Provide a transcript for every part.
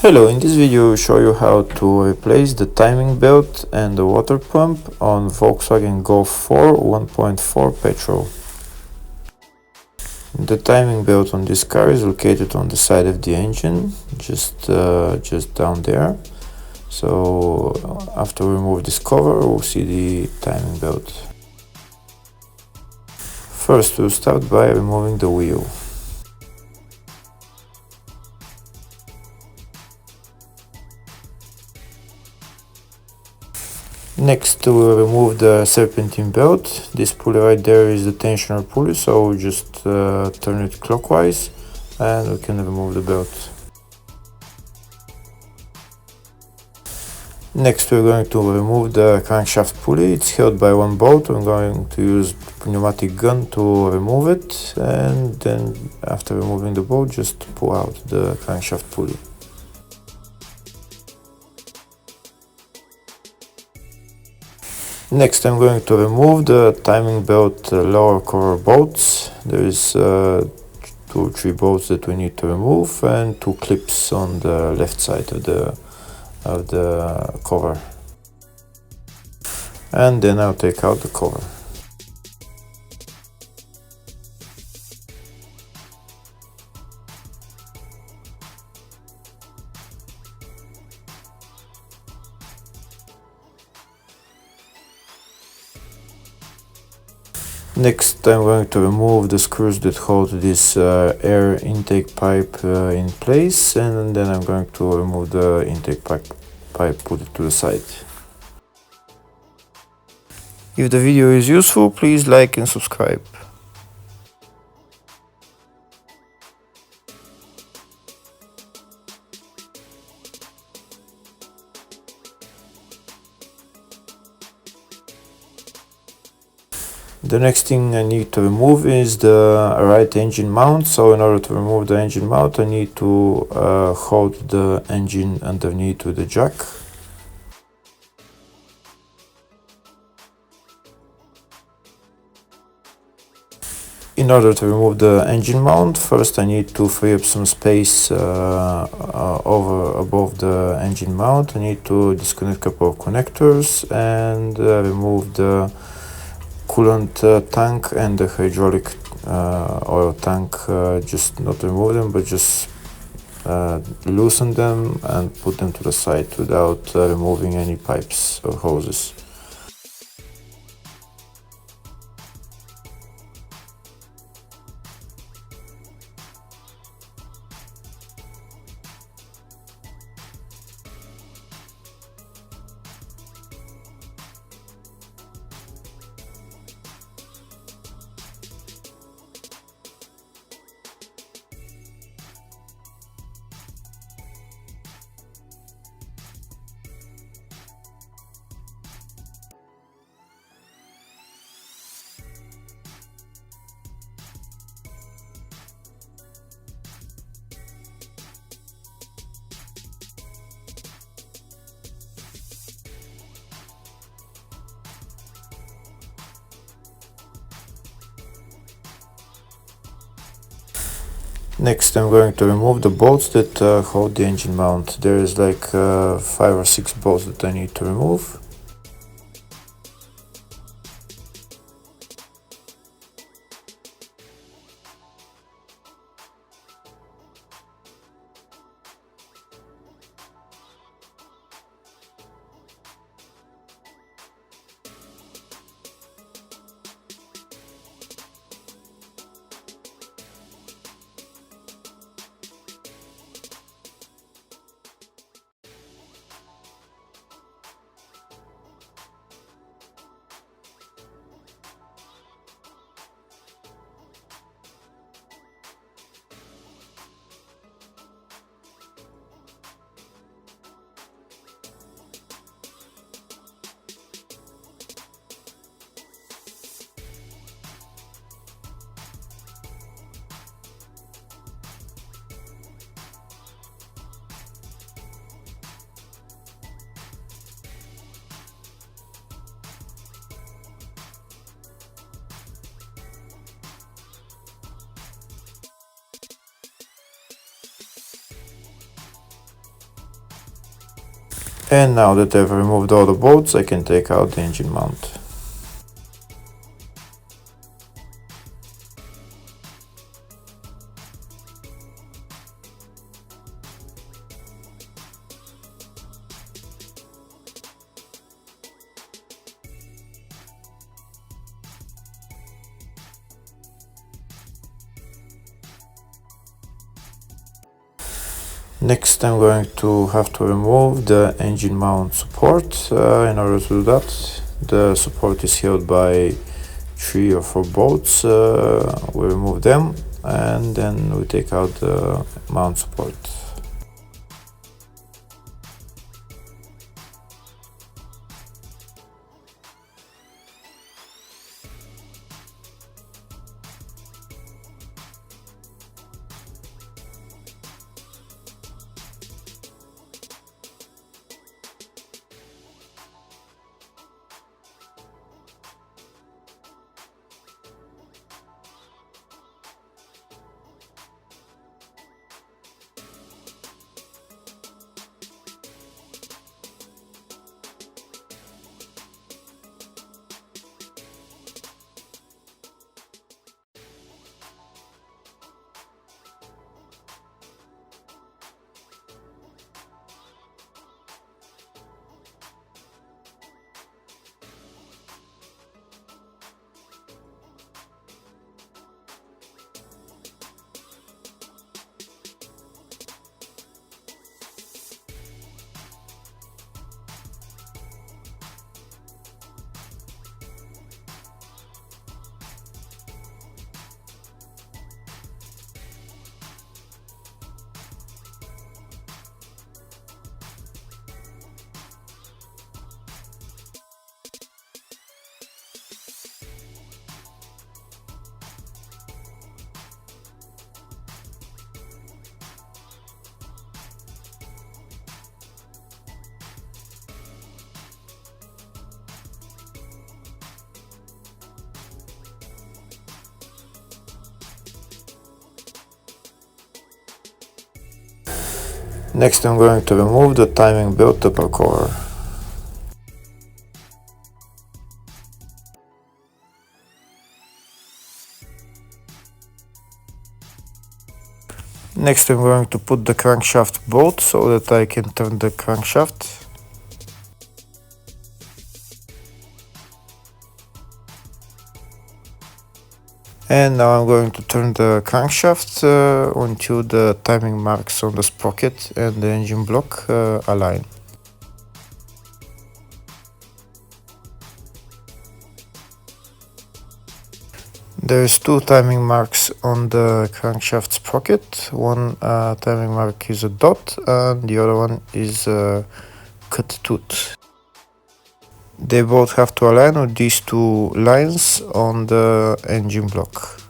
Hello, in this video I will show you how to replace the timing belt and the water pump on Volkswagen Golf 4 1.4 petrol. The timing belt on this car is located on the side of the engine, just down there. So after we remove this cover, we'll see the timing belt. First we'll start by removing the wheel. Next we'll remove the serpentine belt. This pulley right there is the tensioner pulley, so we'll just turn it clockwise and we can remove the belt. Next we're going to remove the crankshaft pulley. It's held by one bolt. I'm going to use pneumatic gun to remove it, and then after removing the bolt just pull out the crankshaft pulley. Next I'm going to remove the timing belt lower cover bolts. There is 2 or 3 bolts that we need to remove and 2 clips on the left side of the cover. And then I'll take out the cover. Next I'm going to remove the screws that hold this air intake pipe in place, and then I'm going to remove the intake pipe, put it to the side. If the video is useful, please like and subscribe. The next thing I need to remove is the right engine mount. So in order to remove the engine mount, I need to hold the engine underneath with the jack. In order to remove the engine mount, first I need to free up some space above the engine mount. I need to disconnect a couple of connectors and remove the coolant tank and the hydraulic oil tank. Just not remove them, but just loosen them and put them to the side without removing any pipes or hoses. Next I'm going to remove the bolts that hold the engine mount. There is like 5 or 6 bolts that I need to remove. And now that I've removed all the bolts, I can take out the engine mount. Next, I'm going to have to remove the engine mount support. In order to do that, the support is held by 3 or 4 bolts. We remove them and then we take out the mount support. Next, I'm going to remove the timing belt upper cover. Next, I'm going to put the crankshaft bolt so that I can turn the crankshaft. And now I'm going to turn the crankshaft until the timing marks on the sprocket and the engine block align. There's 2 timing marks on the crankshaft sprocket. One timing mark is a dot and the other one is a cut tooth. They both have to align with these 2 lines on the engine block.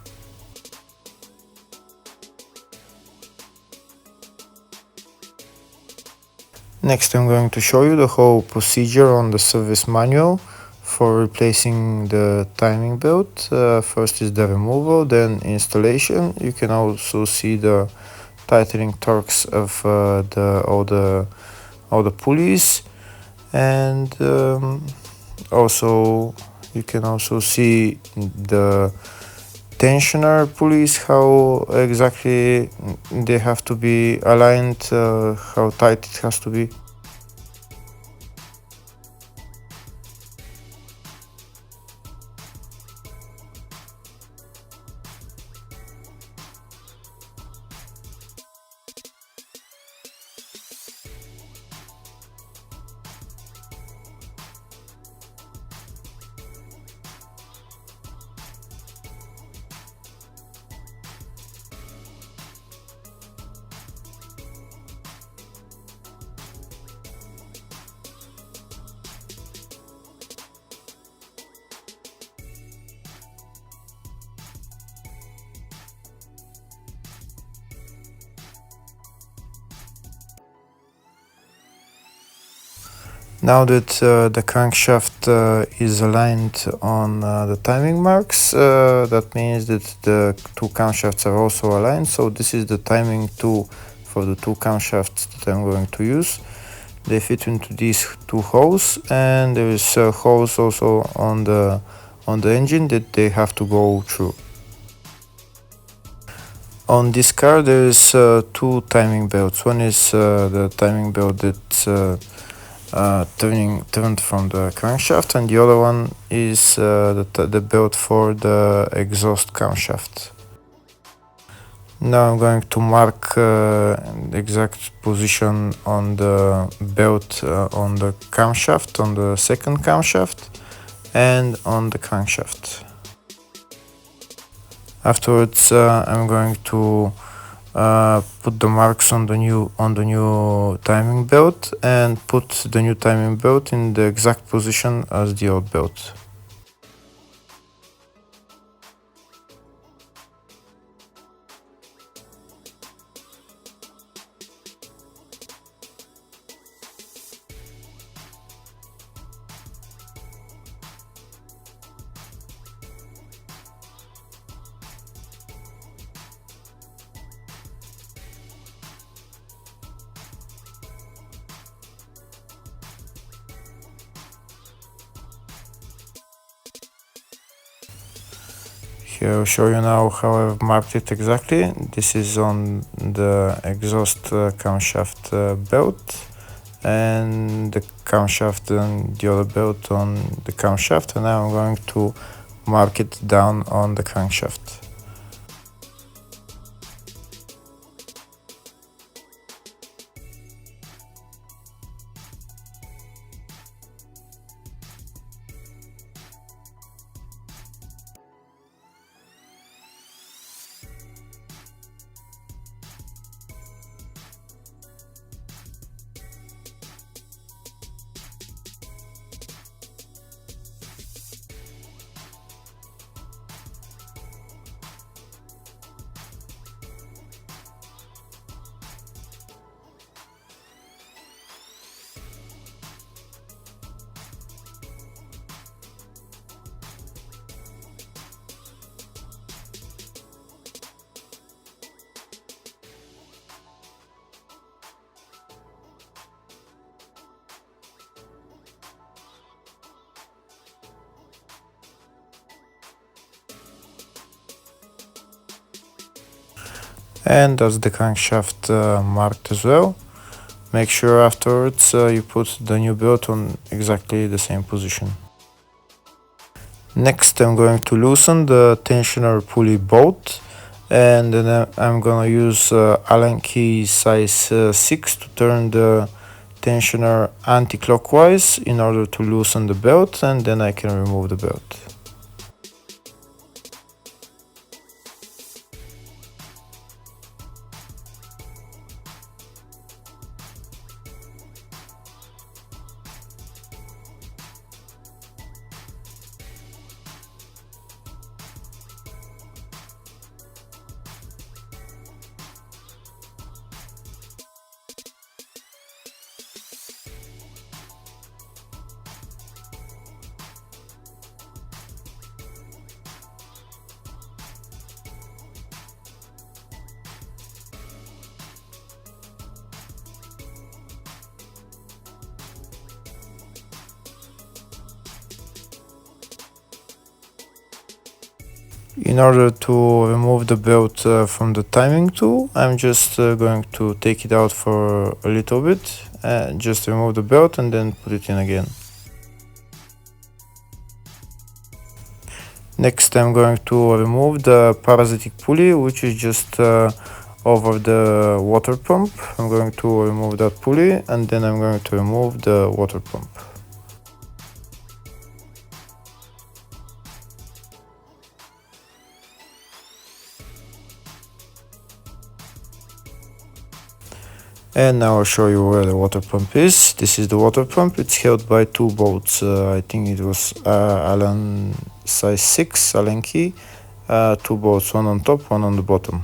Next, I'm going to show you the whole procedure on the service manual for replacing the timing belt. First is the removal, then installation. You can also see the tightening torques of all the pulleys, and also you can also see the tensioner pulleys, how exactly they have to be aligned, how tight it has to be. Now that the crankshaft is aligned on the timing marks, that means that the 2 camshafts are also aligned. So this is the timing tool for the 2 camshafts that I'm going to use They fit into these two holes, and there is holes also on the engine that they have to go through. On this car there is two timing belts. One is the timing belt that's turned from the crankshaft, and the other one is the belt for the exhaust camshaft. Now I'm going to mark the exact position on the belt on the camshaft, on the second camshaft, and on the crankshaft. Afterwards, I'm going to put the marks on the new timing belt and put the new timing belt in the exact position as the old belt. Here I'll show you now how I've marked it exactly. This is on the exhaust camshaft belt, and the camshaft and the other belt on the camshaft, and now I'm going to mark it down on the crankshaft. And that's the crankshaft marked as well. Make sure afterwards you put the new belt on exactly the same position. Next I'm going to loosen the tensioner pulley bolt, and then I'm gonna use Allen key size 6 to turn the tensioner anti-clockwise in order to loosen the belt, and then I can remove the belt. In order to remove the belt from the timing tool, I'm just going to take it out for a little bit, just remove the belt and then put it in again. Next I'm going to remove the parasitic pulley, which is just over the water pump. I'm going to remove that pulley, and then I'm going to remove the water pump. And now I'll show you where the water pump is. This is the water pump. It's held by two bolts. I think it was Allen size 6 Allen key. Two bolts, one on top, one on the bottom.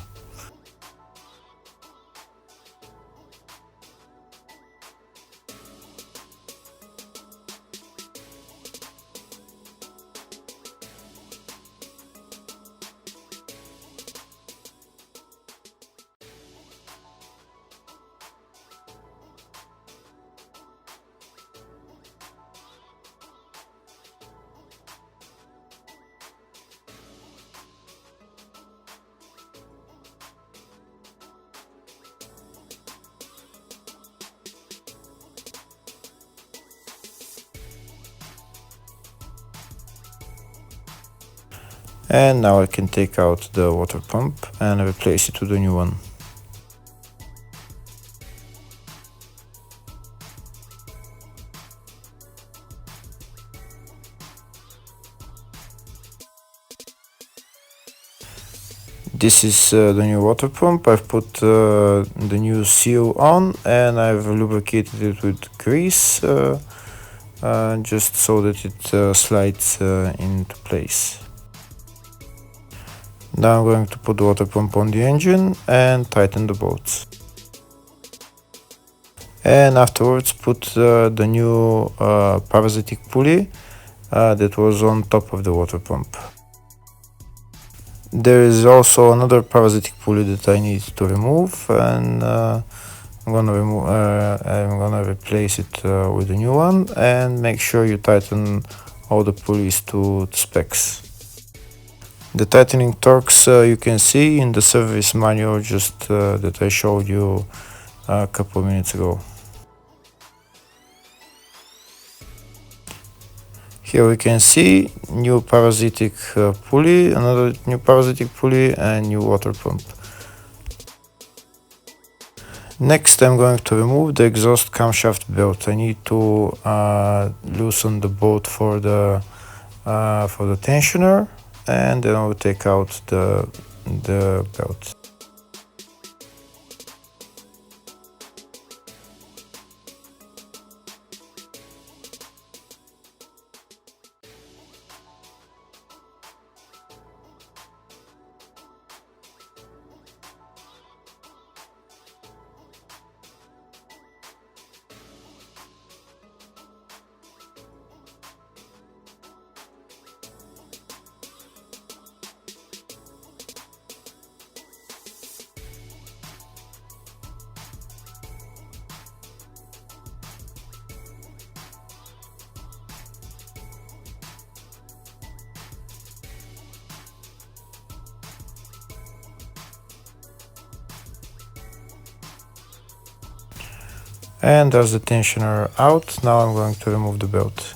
And now I can take out the water pump and replace it with a new one. This is the new water pump. I've put the new seal on and I've lubricated it with grease just so that it slides into place. Now I'm going to put the water pump on the engine and tighten the bolts. And afterwards put the new parasitic pulley that was on top of the water pump. There is also another parasitic pulley that I need to remove, and I'm gonna replace it with a new one, and make sure you tighten all the pulleys to specs. The tightening torques you can see in the service manual just that I showed you a couple of minutes ago. Here we can see new parasitic pulley, another new parasitic pulley, and new water pump. Next I'm going to remove the exhaust camshaft belt. I need to loosen the bolt for the tensioner, and then I will take out the belt. And there's the tensioner out. Now I'm going to remove the belt.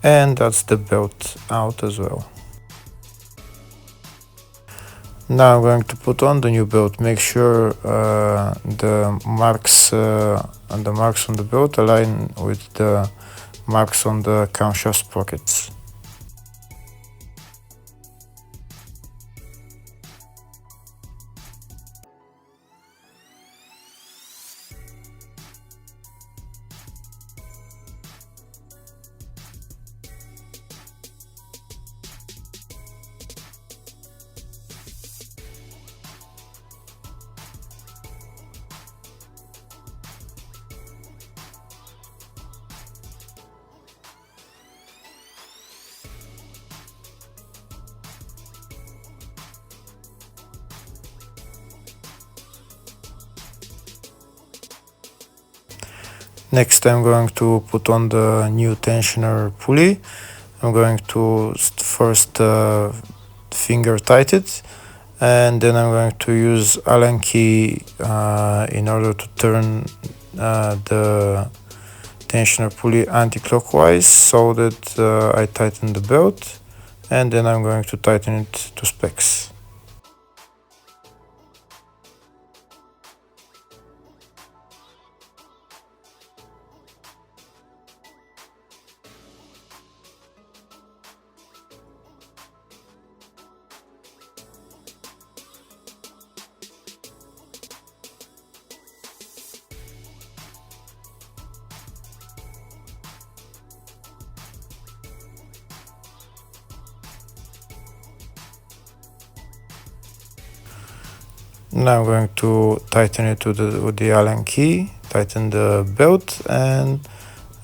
And that's the belt out as well. Now I'm going to put on the new belt. Make sure the marks on the belt align with the marks on the camshaft sprockets. Next I'm going to put on the new tensioner pulley. I'm going to first finger tighten it, and then I'm going to use Allen key in order to turn the tensioner pulley anti-clockwise so that I tighten the belt, and then I'm going to tighten it to specs. Now I'm going to tighten it with the Allen key, tighten the belt, and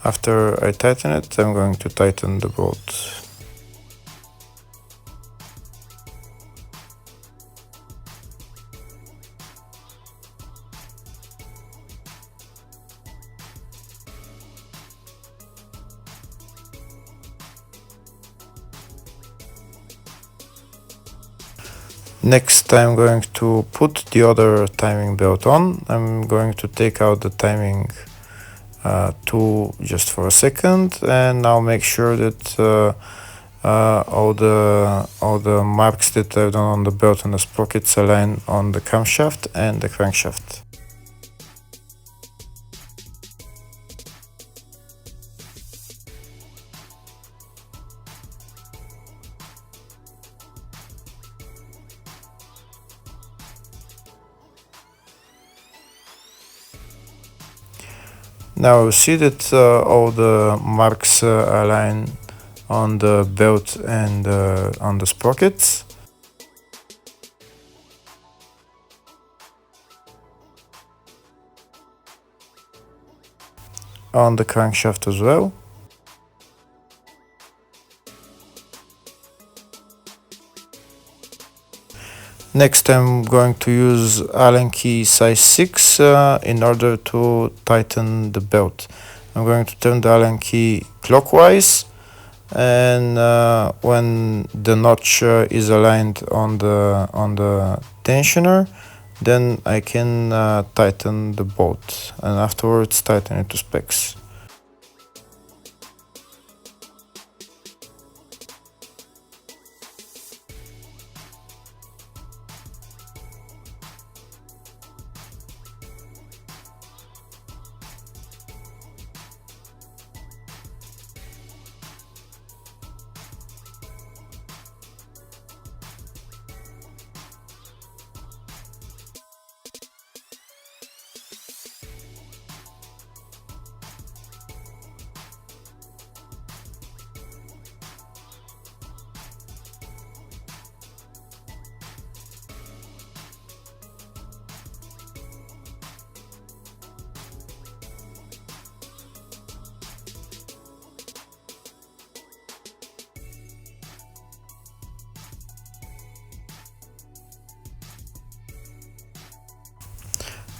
after I tighten it, I'm going to tighten the bolt. Next, I'm going to put the other timing belt on. I'm going to take out the timing 2 just for a second, and now make sure that all the marks that I've done on the belt and the sprockets align on the camshaft and the crankshaft. Now see that all the marks align on the belt and on the sprockets. On the crankshaft as well. Next, I'm going to use Allen key size 6 in order to tighten the belt. I'm going to turn the Allen key clockwise, and when the notch is aligned on the tensioner, then I can tighten the bolt, and afterwards tighten it to specs.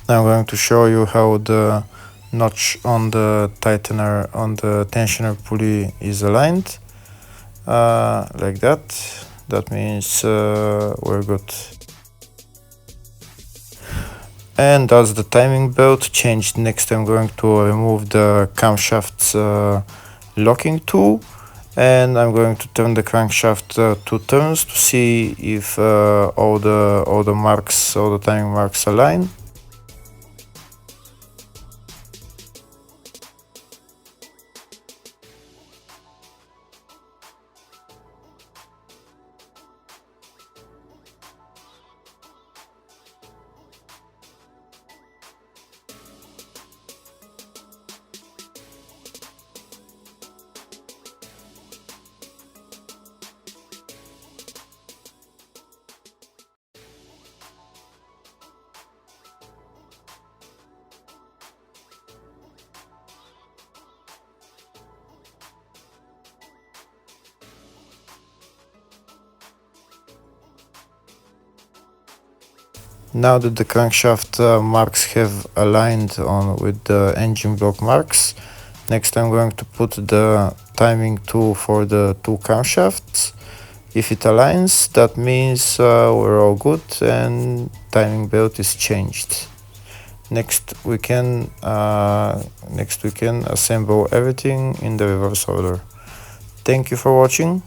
Now I'm going to show you how the notch on the tightener on the tensioner pulley is aligned, like that. That means we're good. And that's the timing belt changed. Next, I'm going to remove the camshaft's locking tool, and I'm going to turn the crankshaft 2 turns to see if all the timing marks align. Now that the crankshaft marks have aligned with the engine block marks, next I'm going to put the timing tool for the 2 camshafts. If it aligns, that means we're all good and timing belt is changed. Next we can assemble everything in the reverse order. Thank you for watching.